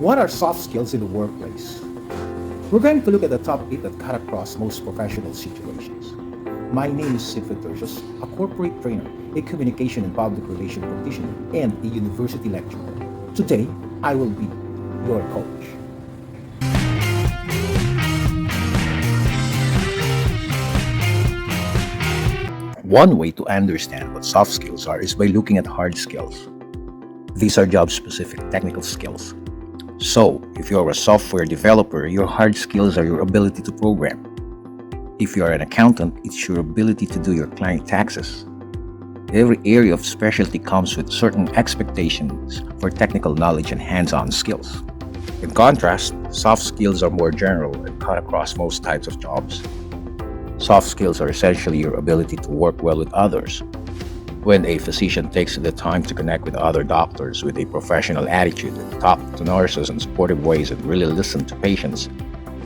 What are soft skills in the workplace? We're going to look at the top 8 that cut across most professional situations. My name is Sigfrid Tertius, a corporate trainer, a communication and public relations practitioner, and a university lecturer. Today, I will be your coach. One way to understand what soft skills are is by looking at hard skills. These are job specific technical skills. So, if you're a software developer, your hard skills are your ability to program. If you are an accountant, it's your ability to do your client taxes. Every area of specialty comes with certain expectations for technical knowledge and hands-on skills. In contrast, soft skills are more general and cut across most types of jobs. Soft skills are essentially your ability to work well with others. When a physician takes the time to connect with other doctors with a professional attitude and talk to nurses in supportive ways and really listen to patients,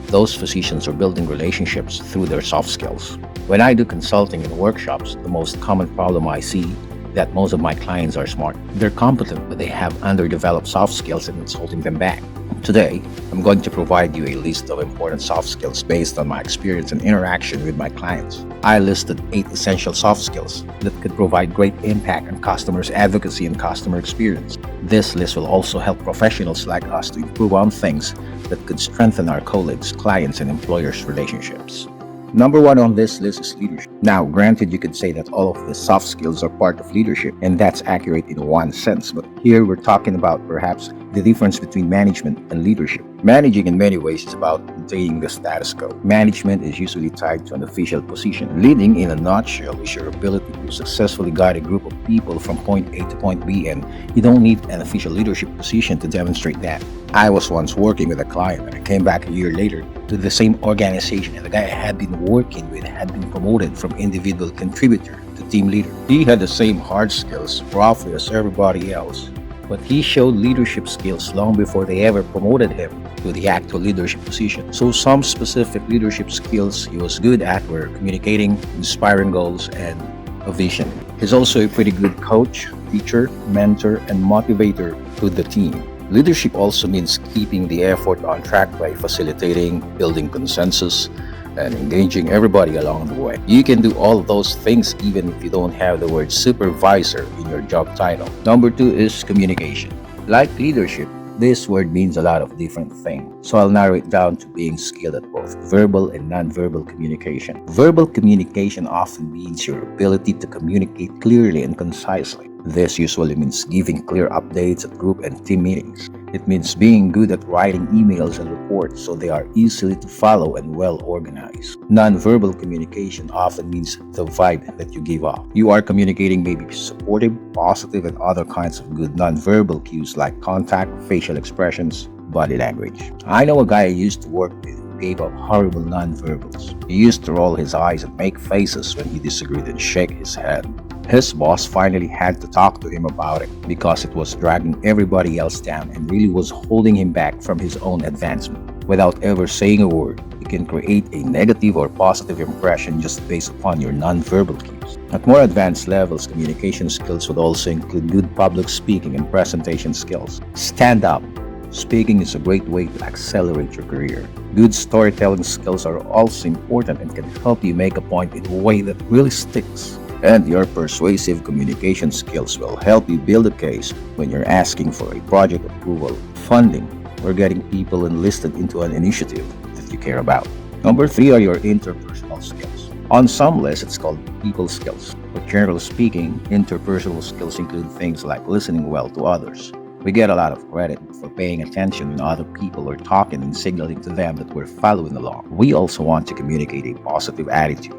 those physicians are building relationships through their soft skills. When I do consulting and workshops, the most common problem I see that most of my clients are smart. They're competent, but they have underdeveloped soft skills and it's holding them back. Today, I'm going to provide you a list of important soft skills based on my experience and interaction with my clients. I listed 8 essential soft skills that could provide great impact on customers' advocacy and customer experience. This list will also help professionals like us to improve on things that could strengthen our colleagues, clients, and employers' relationships. Number 1 on this list is leadership. Now, granted, you could say that all of the soft skills are part of leadership, and that's accurate in one sense, but here we're talking about perhaps the difference between management and leadership. Managing in many ways is about maintaining the status quo. Management is usually tied to an official position. Leading, in a nutshell, is your ability to successfully guide a group of people from point A to point B, and you don't need an official leadership position to demonstrate that. I was once working with a client and I came back a year later to the same organization, and the guy I had been working with had been promoted from individual contributor to team leader. He had the same hard skills roughly as everybody else, but he showed leadership skills long before they ever promoted him to the actual leadership position. So some specific leadership skills he was good at were communicating, inspiring goals, and a vision. He's also a pretty good coach, teacher, mentor, and motivator to the team. Leadership also means keeping the effort on track by facilitating, building consensus, and engaging everybody along the way. You can do all those things even if you don't have the word supervisor in your job title. Number 2 is communication. Like leadership, this word means a lot of different things, so I'll narrow it down to being skilled at both verbal and non-verbal communication. Verbal communication often means your ability to communicate clearly and concisely. This usually means giving clear updates at group and team meetings. It means being good at writing emails and reports so they are easily to follow and well organized. Non-verbal communication often means the vibe that you give off. You are communicating maybe supportive, positive, and other kinds of good non-verbal cues like contact, facial expressions, body language. I know a guy I used to work with who gave up horrible non-verbals. He used to roll his eyes and make faces when he disagreed and shake his head. His boss finally had to talk to him about it because it was dragging everybody else down and really was holding him back from his own advancement. Without ever saying a word, you can create a negative or positive impression just based upon your non-verbal cues. At more advanced levels, communication skills would also include good public speaking and presentation skills. Stand up. Speaking is a great way to accelerate your career. Good storytelling skills are also important and can help you make a point in a way that really sticks. And your persuasive communication skills will help you build a case when you're asking for a project approval, funding, or getting people enlisted into an initiative that you care about. Number 3 are your interpersonal skills. On some lists, it's called people skills, but generally speaking, interpersonal skills include things like listening well to others. We get a lot of credit for paying attention when other people are talking and signaling to them that we're following along. We also want to communicate a positive attitude.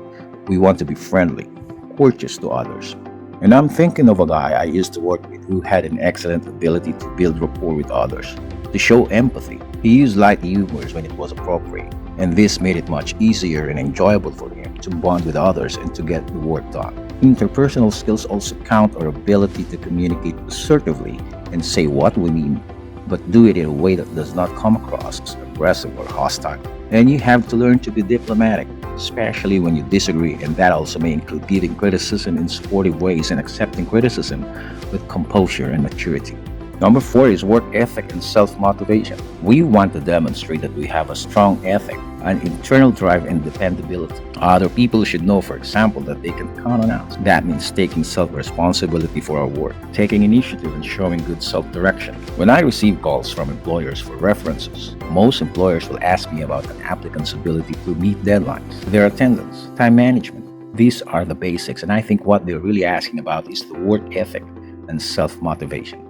We want to be friendly, courteous to others. And I'm thinking of a guy I used to work with who had an excellent ability to build rapport with others, to show empathy. He used light humors when it was appropriate, and this made it much easier and enjoyable for him to bond with others and to get the work done. Interpersonal skills also count our ability to communicate assertively and say what we mean, but do it in a way that does not come across as aggressive or hostile. And you have to learn to be diplomatic, especially when you disagree, and that also may include giving criticism in supportive ways and accepting criticism with composure and maturity. Number 4 is work ethic and self-motivation. We want to demonstrate that we have a strong ethic, an internal drive and dependability. Other people should know, for example, that they can count on us. That means taking self-responsibility for our work, taking initiative and showing good self-direction. When I receive calls from employers for references, most employers will ask me about an applicant's ability to meet deadlines, their attendance, time management. These are the basics, and I think what they're really asking about is the work ethic and self-motivation.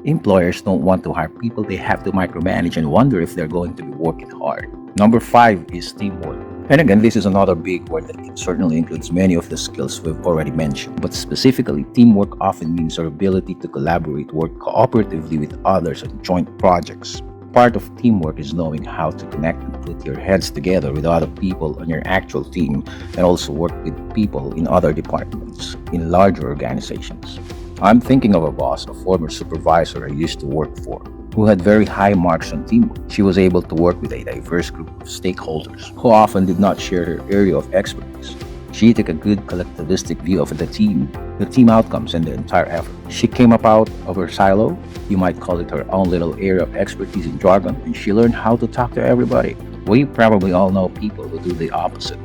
Employers don't want to hire people they have to micromanage and wonder if they're going to be working hard. Number 5 is teamwork. And again, this is another big word that certainly includes many of the skills we've already mentioned. But specifically, teamwork often means our ability to collaborate, work cooperatively with others on joint projects. Part of teamwork is knowing how to connect and put your heads together with other people on your actual team and also work with people in other departments in larger organizations. I'm thinking of a boss, a former supervisor I used to work for, who had very high marks on teamwork. She was able to work with a diverse group of stakeholders who often did not share her area of expertise. She took a good collectivistic view of the team outcomes, and the entire effort. She came up out of her silo, you might call it her own little area of expertise in jargon, and she learned how to talk to everybody. We probably all know people who do the opposite.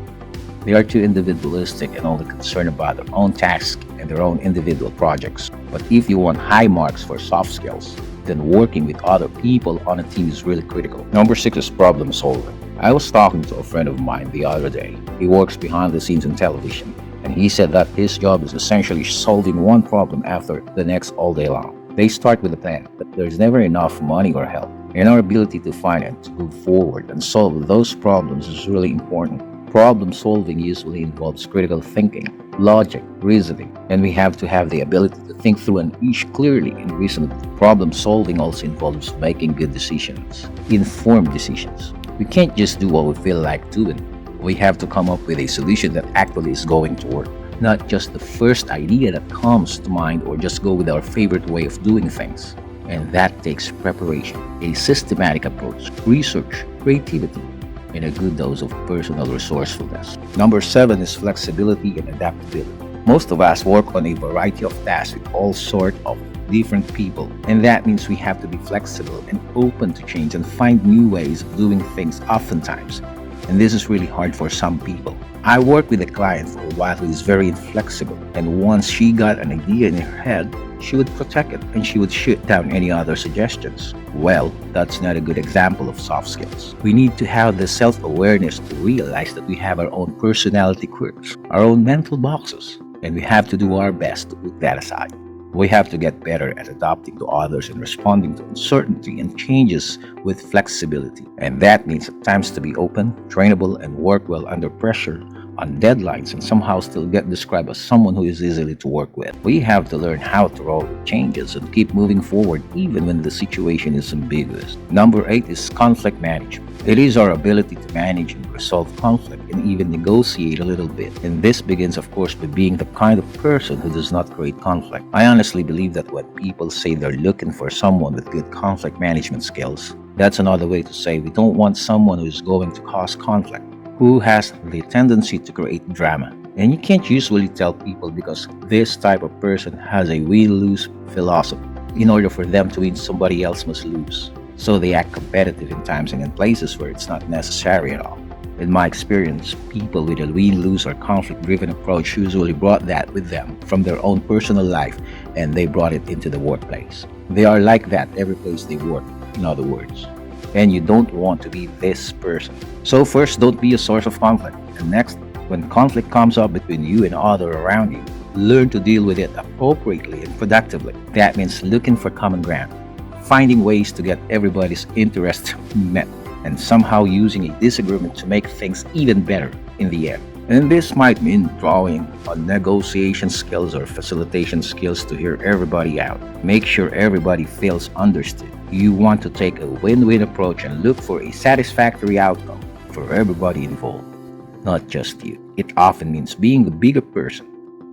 They are too individualistic and only concerned about their own tasks and their own individual projects. But if you want high marks for soft skills, then working with other people on a team is really critical. Number 6 is problem solving. I was talking to a friend of mine the other day. He works behind the scenes in television, and he said that his job is essentially solving one problem after the next all day long. They start with a plan, but there's never enough money or help. And our ability to find and to move forward and solve those problems is really important. Problem solving usually involves critical thinking, logic, reasoning, and we have to have the ability to think through an issue clearly and reasonably. Problem solving also involves making good decisions, informed decisions. We can't just do what we feel like doing. We have to come up with a solution that actually is going to work, not just the first idea that comes to mind or just go with our favorite way of doing things. And that takes preparation, a systematic approach, research, creativity, and a good dose of personal resourcefulness. Number 7 is flexibility and adaptability. Most of us work on a variety of tasks with all sorts of different people, and that means we have to be flexible and open to change and find new ways of doing things oftentimes. And this is really hard for some people. I worked with a client for a while who is very inflexible, and once she got an idea in her head, she would protect it and she would shoot down any other suggestions. Well, that's not a good example of soft skills. We need to have the self-awareness to realize that we have our own personality quirks, our own mental boxes, and we have to do our best to put that aside. We have to get better at adapting to others and responding to uncertainty and changes with flexibility. And that means at times to be open, trainable, and work well under pressure on deadlines and somehow still get described as someone who is easily to work with. We have to learn how to roll with changes and keep moving forward even when the situation is ambiguous. Number 8 is conflict management. It is our ability to manage and resolve conflict and even negotiate a little bit. And this begins, of course, by being the kind of person who does not create conflict. I honestly believe that when people say they're looking for someone with good conflict management skills, that's another way to say we don't want someone who is going to cause conflict, who has the tendency to create drama. And you can't usually tell people because this type of person has a win-lose philosophy. In order for them to win, somebody else must lose. So they act competitive in times and in places where it's not necessary at all. In my experience, people with a win-lose or conflict-driven approach usually brought that with them from their own personal life and they brought it into the workplace. They are like that every place they work, in other words. And you don't want to be this person. So first, don't be a source of conflict. And next, when conflict comes up between you and others around you, learn to deal with it appropriately and productively. That means looking for common ground, finding ways to get everybody's interest met, and somehow using a disagreement to make things even better in the end. And this might mean drawing on negotiation skills or facilitation skills to hear everybody out. Make sure everybody feels understood. You want to take a win-win approach and look for a satisfactory outcome for everybody involved, not just you. It often means being the bigger person,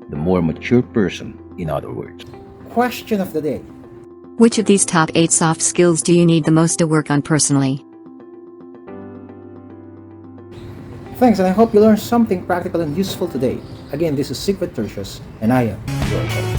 the more mature person, in other words. Question of the day. Which of these top 8 soft skills do you need the most to work on personally? Thanks, and I hope you learned something practical and useful today. Again, this is Sigrid Tertius, and I am your host.